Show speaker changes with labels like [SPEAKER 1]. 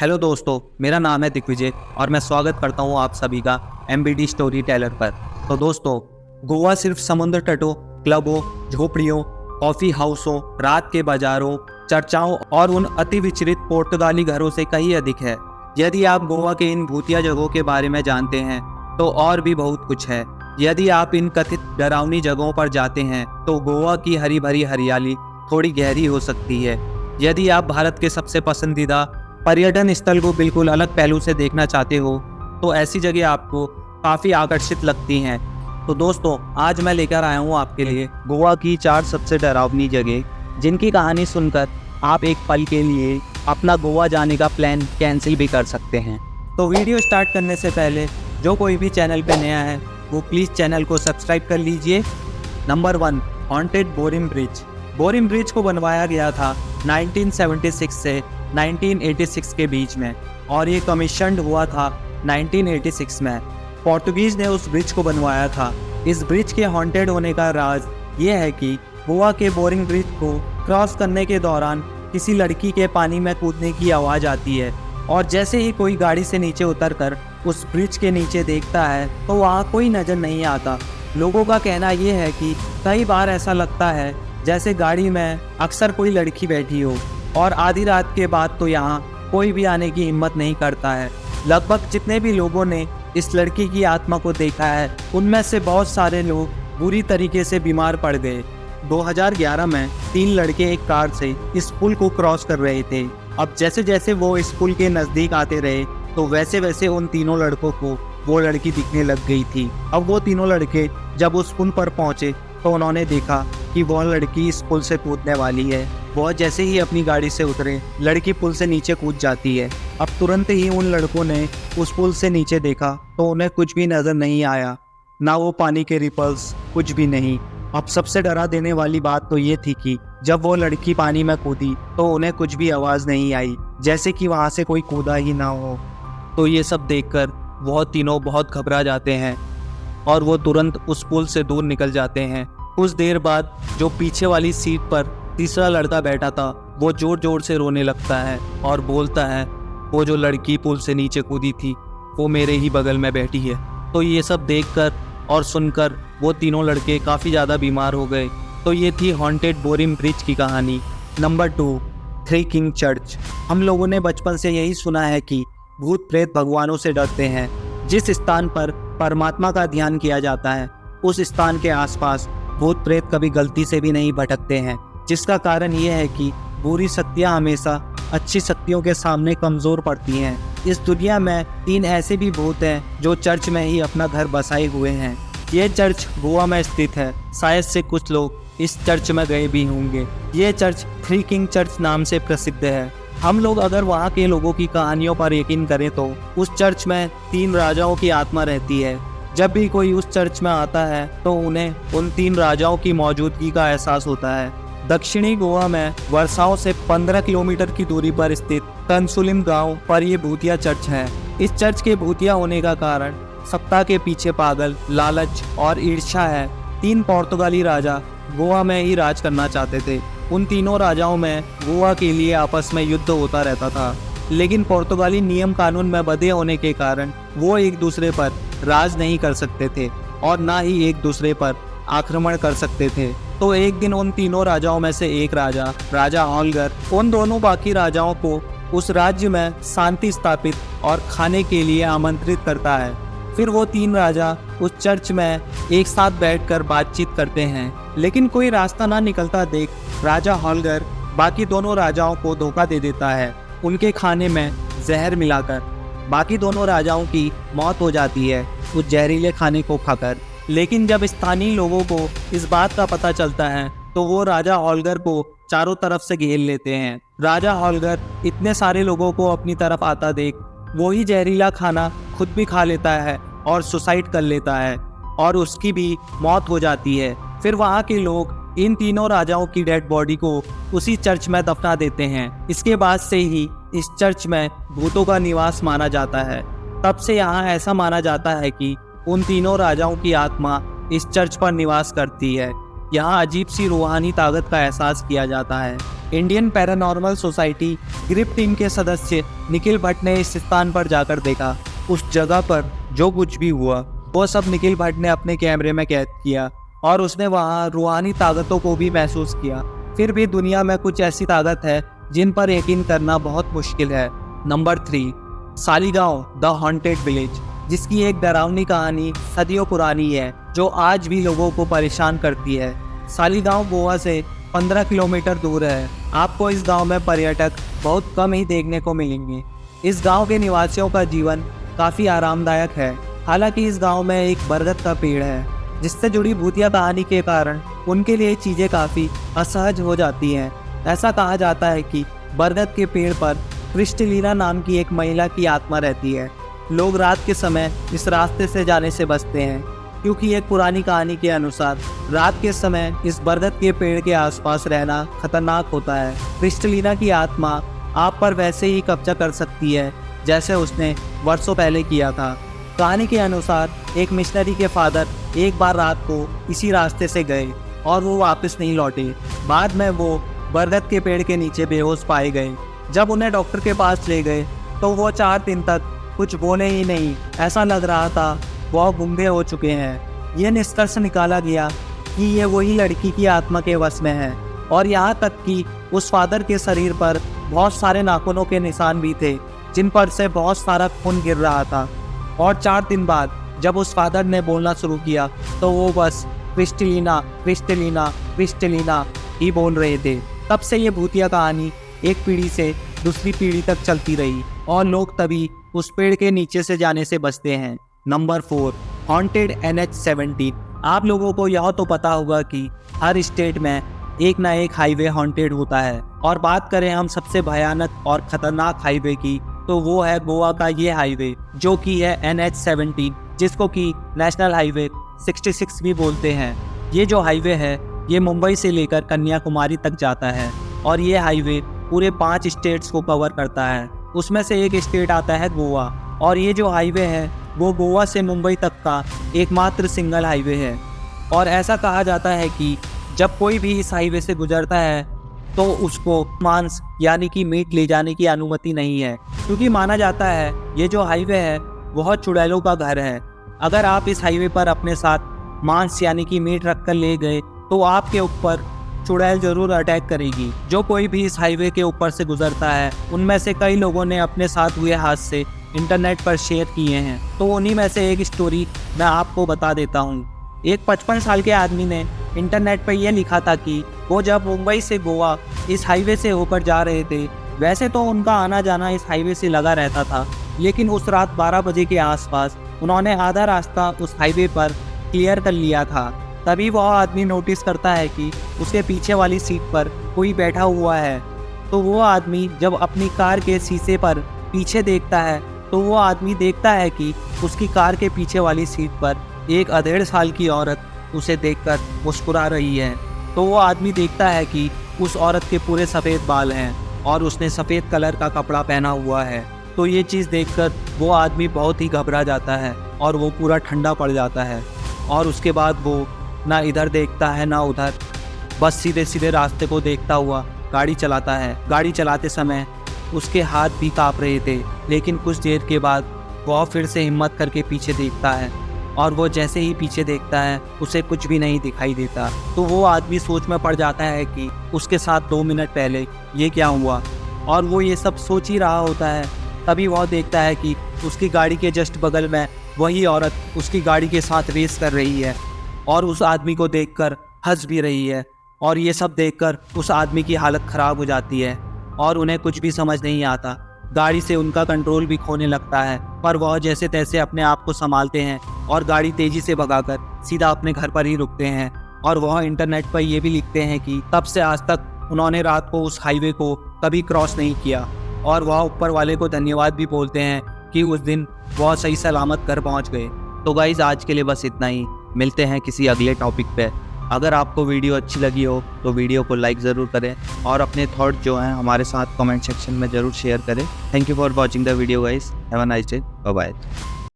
[SPEAKER 1] Hello दोस्तों, मेरा नाम है दिग्विजय और मैं स्वागत करता हूं आप सभी का MBD स्टोरी टेलर पर। तो दोस्तों, गोवा सिर्फ समुद्र तटों, क्लबों, झोपड़ियों, कॉफ़ी हाउसों, रात के बाजारों, चर्चाओं और उन अति विचलित पुर्तगाली घरों से कहीं अधिक है। यदि आप गोवा के इन भूतिया जगहों के बारे में जानते हैं तो और भी बहुत कुछ है। यदि आप इन कथित डरावनी जगहों पर जाते हैं तो गोवा की हरी भरी हरियाली थोड़ी गहरी हो सकती है। यदि आप भारत के सबसे पसंदीदा पर्यटन स्थल को बिल्कुल अलग पहलू से देखना चाहते हो तो ऐसी जगह आपको काफ़ी आकर्षित लगती हैं। तो दोस्तों, आज मैं लेकर आया हूँ आपके लिए गोवा की 4 सबसे डरावनी जगह, जिनकी कहानी सुनकर आप एक पल के लिए अपना गोवा जाने का प्लान कैंसिल भी कर सकते हैं। तो वीडियो स्टार्ट करने से पहले जो कोई भी चैनल पे नया है वो प्लीज़ चैनल को सब्सक्राइब कर लीजिए। Number 1, haunted Borim bridge. Borim bridge को बनवाया गया था 1976 से 1986 के बीच में और ये कमीशन्ड हुआ था 1986 में। पोर्तुगीज़ ने उस ब्रिज को बनवाया था। इस ब्रिज के हॉन्टेड होने का राज ये है कि गोवा के बोरिंग ब्रिज को क्रॉस करने के दौरान किसी लड़की के पानी में कूदने की आवाज़ आती है और जैसे ही कोई गाड़ी से नीचे उतरकर उस ब्रिज के नीचे देखता है तो वहाँ कोई नज़र नहीं आता। लोगों का कहना ये है कि कई बार ऐसा लगता है जैसे गाड़ी में अक्सर कोई लड़की बैठी हो और आधी रात के बाद तो यहाँ कोई भी आने की हिम्मत नहीं करता है। लगभग जितने भी लोगों ने इस लड़की की आत्मा को देखा है उनमें से बहुत सारे लोग बुरी तरीके से बीमार पड़ गए। 2011 में 3 लड़के एक कार से इस पुल को क्रॉस कर रहे थे। अब जैसे जैसे वो इस पुल के नज़दीक आते रहे तो वैसे वैसे उन तीनों लड़कों को वो लड़की दिखने लग गई थी। अब वो तीनों लड़के जब उस पुल पर पहुँचे तो उन्होंने देखा कि वह लड़की इस पुल से कूदने वाली है। वह जैसे ही अपनी गाड़ी से उतरे, लड़की पुल से नीचे कूद जाती है। अब तुरंत ही उन लड़कों ने उस पुल से नीचे देखा तो उन्हें कुछ भी नज़र नहीं आया, ना वो पानी के रिपल्स, कुछ भी नहीं। अब सबसे डरा देने वाली बात तो ये थी कि जब वो लड़की पानी में कूदी तो उन्हें कुछ भी आवाज़ नहीं आई, जैसे कि वहाँ से कोई कूदा ही ना हो। तो ये सब देखकर वह तीनों बहुत घबरा जाते हैं और वो तुरंत उस पुल से दूर निकल जाते हैं। कुछ देर बाद जो पीछे वाली सीट पर तीसरा लड़का बैठा था वो जोर जोर से रोने लगता है और बोलता है, वो जो लड़की पुल से नीचे कूदी थी वो मेरे ही बगल में बैठी है। तो ये सब देखकर और सुनकर वो तीनों लड़के काफ़ी ज़्यादा बीमार हो गए। तो ये थी हॉन्टेड बोरिम ब्रिज की कहानी। Number 2, three king church. हम लोगों ने बचपन से यही सुना है कि भूत प्रेत भगवानों से डरते हैं। जिस स्थान पर परमात्मा का ध्यान किया जाता है उस स्थान के आसपास भूत प्रेत कभी गलती से भी नहीं भटकते हैं, जिसका कारण ये है कि बुरी शक्तियाँ हमेशा अच्छी शक्तियों के सामने कमज़ोर पड़ती हैं। इस दुनिया में 3 ऐसे भी भूत हैं जो चर्च में ही अपना घर बसाए हुए हैं। ये चर्च गोवा में स्थित है। शायद से कुछ लोग इस चर्च में गए भी होंगे। ये चर्च थ्री किंग चर्च नाम से प्रसिद्ध है। हम लोग अगर वहाँ के लोगों की कहानियों पर यकीन करें तो उस चर्च में 3 राजाओं की आत्मा रहती है। जब भी कोई उस चर्च में आता है तो उन्हें उन 3 राजाओं की मौजूदगी का एहसास होता है। दक्षिणी गोवा में वर्साओ से 15 किलोमीटर की दूरी पर स्थित तनसुलिम गांव पर ये भूतिया चर्च है। इस चर्च के भूतिया होने का कारण सत्ता के पीछे पागल, लालच और ईर्ष्या है। 3 पुर्तगाली राजा गोवा में ही राज करना चाहते थे। उन तीनों राजाओं में गोवा के लिए आपस में युद्ध होता रहता था, लेकिन पुर्तगाली नियम कानून में बंधे होने के कारण वो एक दूसरे पर राज नहीं कर सकते थे और ना ही एक दूसरे पर आक्रमण कर सकते थे। तो एक दिन उन तीनों राजाओं में से एक राजा हॉलगर उन दोनों बाकी राजाओं को उस राज्य में शांति स्थापित और खाने के लिए आमंत्रित करता है। फिर वो 3 राजा उस चर्च में एक साथ बैठकर बातचीत करते हैं, लेकिन कोई रास्ता ना निकलता देख राजा हॉलगर बाकी दोनों राजाओं को धोखा दे देता है, उनके खाने में जहर मिलाकर। बाकी दोनों राजाओं की मौत हो जाती है उस जहरीले खाने को खाकर। लेकिन जब स्थानीय लोगों को इस बात का पता चलता है तो वो राजा हॉलगर को चारों तरफ से घेर लेते हैं। राजा हॉलगर इतने सारे लोगों को अपनी तरफ आता देख वही जहरीला खाना खुद भी खा लेता है और सुसाइड कर लेता है और उसकी भी मौत हो जाती है। फिर वहाँ के लोग इन तीनों राजाओं की डेड बॉडी को उसी चर्च में दफना देते हैं। इसके बाद से ही इस चर्च में भूतों का निवास माना जाता है। तब से यहाँ ऐसा माना जाता है कि उन तीनों राजाओं की आत्मा इस चर्च पर निवास करती है। यहाँ अजीब सी रूहानी ताकत का एहसास किया जाता है। Indian paranormal society grip team के सदस्य निखिल भट्ट ने इस स्थान पर जाकर देखा। उस जगह पर जो कुछ भी हुआ वो सब निखिल भट्ट ने अपने कैमरे में कैद किया और उसने वहाँ रूहानी ताकतों को भी महसूस किया। फिर भी दुनिया में कुछ ऐसी ताकत है जिन पर यकीन करना बहुत मुश्किल है। Number 3, Saligao the haunted village, जिसकी एक डरावनी कहानी सदियों पुरानी है जो आज भी लोगों को परेशान करती है। सालीगांव गोवा से 15 किलोमीटर दूर है। आपको इस गांव में पर्यटक बहुत कम ही देखने को मिलेंगे। इस गांव के निवासियों का जीवन काफ़ी आरामदायक है। हालांकि इस गांव में एक बरगद का पेड़ है जिससे जुड़ी भूतिया कहानी के कारण उनके लिए चीज़ें काफ़ी असहज हो जाती हैं। ऐसा कहा जाता है कि बरगद के पेड़ पर क्रिस्टलीना नाम की एक महिला की आत्मा रहती है। लोग रात के समय इस रास्ते से जाने से बचते हैं क्योंकि एक पुरानी कहानी के अनुसार रात के समय इस बरगद के पेड़ के आसपास रहना खतरनाक होता है। क्रिस्टलीना की आत्मा आप पर वैसे ही कब्जा कर सकती है जैसे उसने वर्षों पहले किया था। कहानी के अनुसार एक मिशनरी के फादर एक बार रात को इसी रास्ते से गए और वो वापस नहीं लौटे। बाद में वो बरगद के पेड़ के नीचे बेहोश पाए गए। जब उन्हें डॉक्टर के पास ले गए तो वो 4 दिन तक कुछ बोले ही नहीं। ऐसा लग रहा था वह गूंगे हो चुके हैं। ये निष्कर्ष निकाला गया कि ये वही लड़की की आत्मा के वश में है और यहाँ तक कि उस फादर के शरीर पर बहुत सारे नाखूनों के निशान भी थे जिन पर से बहुत सारा खून गिर रहा था। और 4 दिन बाद जब उस फादर ने बोलना शुरू किया तो वो बस क्रिस्टलीना क्रिस्टलीना क्रिस्टलीना ही बोल रहे थे। तब से ये भूतिया कहानी एक पीढ़ी से दूसरी पीढ़ी तक चलती रही और लोग तभी उस पेड़ के नीचे से जाने से बचते हैं। Number 4, haunted NH-17। आप लोगों को यह तो पता होगा कि हर स्टेट में एक ना एक हाईवे हॉन्टेड होता है। और बात करें हम सबसे भयानक और ख़तरनाक हाईवे की तो वो है गोवा का ये हाईवे जो कि है NH-17, जिसको कि नेशनल हाईवे 66 भी बोलते हैं। ये जो हाईवे है ये मुंबई से लेकर कन्याकुमारी तक जाता है और ये हाईवे पूरे 5 स्टेट्स को कवर करता है। उसमें से एक स्टेट आता है गोवा और ये जो हाईवे है वो गोवा से मुंबई तक का एकमात्र सिंगल हाईवे है। और ऐसा कहा जाता है कि जब कोई भी इस हाईवे से गुजरता है तो उसको मांस यानी कि मीट ले जाने की अनुमति नहीं है, क्योंकि माना जाता है ये जो हाईवे है वह चुड़ैलों का घर है। अगर आप इस हाईवे पर अपने साथ मांस यानी कि मीट रख कर ले गए तो आपके ऊपर चुड़ैल जरूर अटैक करेगी। जो कोई भी इस हाईवे के ऊपर से गुजरता है उनमें से कई लोगों ने अपने साथ हुए हादसे इंटरनेट पर शेयर किए हैं। तो उन्हीं में से एक स्टोरी मैं आपको बता देता हूँ। एक 55 साल के आदमी ने इंटरनेट पर यह लिखा था कि वो जब मुंबई से गोवा इस हाईवे से होकर जा रहे थे। वैसे तो उनका आना जाना इस हाईवे से लगा रहता था, लेकिन उस रात 12 बजे के आसपास उन्होंने आधा रास्ता उस हाईवे पर क्लियर कर लिया था। तभी वह आदमी नोटिस करता है कि उसके पीछे वाली सीट पर कोई बैठा हुआ है। तो वो आदमी जब अपनी कार के शीशे पर पीछे देखता है तो वो आदमी देखता है कि उसकी कार के पीछे वाली सीट पर एक 1.5 साल की औरत उसे देखकर मुस्कुरा रही है। तो वो आदमी देखता है कि उस औरत के पूरे सफ़ेद बाल हैं और उसने सफ़ेद कलर का कपड़ा पहना हुआ है। तो ये चीज़ देखकर वो आदमी बहुत ही घबरा जाता है और वो पूरा ठंडा पड़ जाता है। और उसके बाद वो ना इधर देखता है ना उधर, बस सीधे सीधे रास्ते को देखता हुआ गाड़ी चलाता है। गाड़ी चलाते समय उसके हाथ भी काँप रहे थे, लेकिन कुछ देर के बाद वह फिर से हिम्मत करके पीछे देखता है और वो जैसे ही पीछे देखता है उसे कुछ भी नहीं दिखाई देता। तो वो आदमी सोच में पड़ जाता है कि उसके साथ 2 मिनट पहले ये क्या हुआ, और वो ये सब सोच ही रहा होता है। तभी वह देखता है कि उसकी गाड़ी के जस्ट बगल में वही औरत उसकी गाड़ी के साथ रेस कर रही है और उस आदमी को देखकर हंस भी रही है। और ये सब देखकर उस आदमी की हालत ख़राब हो जाती है और उन्हें कुछ भी समझ नहीं आता। गाड़ी से उनका कंट्रोल भी खोने लगता है, पर वह जैसे तैसे अपने आप को संभालते हैं और गाड़ी तेज़ी से भगाकर सीधा अपने घर पर ही रुकते हैं। और वह इंटरनेट पर ये भी लिखते हैं कि तब से आज तक उन्होंने रात को उस हाईवे को कभी क्रॉस नहीं किया। और वह ऊपर वाले को धन्यवाद भी बोलते हैं कि उस दिन वह सही सलामत घर पहुंच गए। तो गाइज़ आज के लिए बस इतना ही। मिलते हैं किसी अगले टॉपिक पे। अगर आपको वीडियो अच्छी लगी हो तो वीडियो को लाइक ज़रूर करें और अपने थॉट जो हैं हमारे साथ कमेंट सेक्शन में ज़रूर शेयर करें। Thank you for watching the video guys. Have a nice day. Bye bye.